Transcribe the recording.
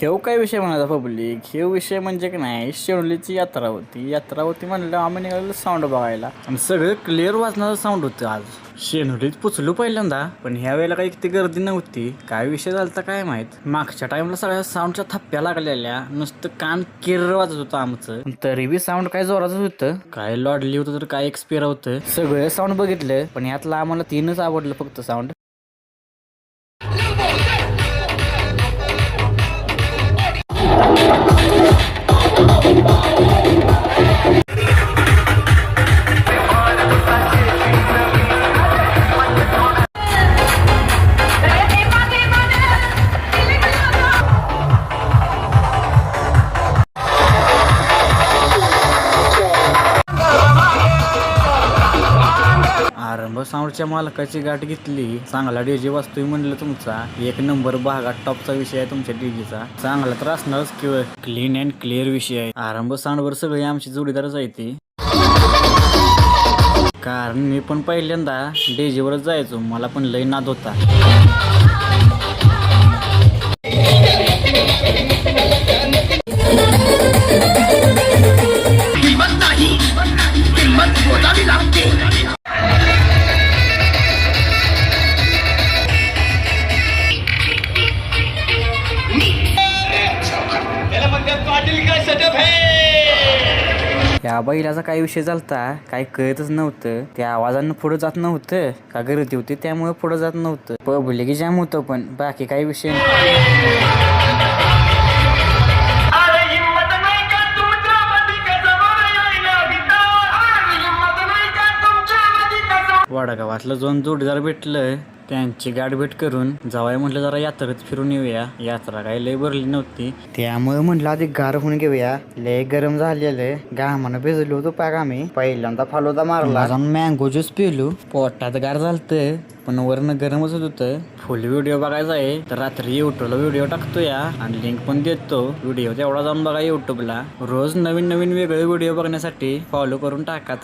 हेव काय विषय म्हणायचा पब्लिक, हे विषय म्हणजे की नाही, शेवलीची यात्रा होती म्हणलं आम्ही निघालो साऊंड बघायला आणि सगळं क्लिअर वाजणारं साऊंड होतं. आज शेनोलीत पुचलो पहिल्यांदा, पण ह्या वेळेला काही किती गर्दी नव्हती. काय विषय झालता काय माहित. मागच्या टाइमला सगळ्या साऊंडच्या थप्प्या लागलेल्या, नुसतं कान किर्र वाजत होतं आमचं, तरी बी साऊंड काय जोराचं होतं. काय लॉडली होतं तर काय एक्सपियर होतं. सगळं साऊंड बघितलं, पण यातलं आम्हाला 3च आवडलं फक्त साऊंड. आरंभ साऊंडच्या मालकाची गाठ घेतली. चांगला डीजे वाजतोय म्हणलं तुमचा. 1 नंबर भागात टॉपचा विषय आहे तुमच्या डीजेचा. चांगला तर असणारच किंवा क्लीन अँड क्लिअर विषय आहे. आरंभ साऊंडवर सगळे आमची जोडीदारच आहे ती. कारण मी पण पहिल्यांदा डीजेवरच जायचो, मला पण लय नाद होता. या बैलाचा काय विषय झालता काय कळतच नव्हतं. त्या आवाजानं पुढे जात नव्हतं का गर्दी होती त्यामुळे पुढे जात नव्हतं. पब्लिक जाम होतं, पण बाकी काही विषय वडगावातलं दोन जोडीदार भेटलं, त्यांची गाठ भेट करून जावाय म्हटलं जरा यात्रेत फिरून येऊया. यात्रा काही लय भरली नव्हती, त्यामुळे म्हटलं आधी गार होऊन घेऊया. लय गरम झालेलं, घामानं भिजलो होतो पाक आम्ही. पहिल्यांदा फालुदा मारला, मँगो ज्यूस पिलो, पोटात गार झालतं पण वरनं गरमच होत होतं. फुल व्हिडिओ बघायचा आहे तर रात्री युट्यूबला व्हिडिओ टाकतोया आणि लिंक पण देतो. व्हिडिओ तेवढा जाऊन बघा युट्यूबला. रोज नवीन नवीन वेगळे व्हिडिओ बघण्यासाठी फॉलो करून टाका.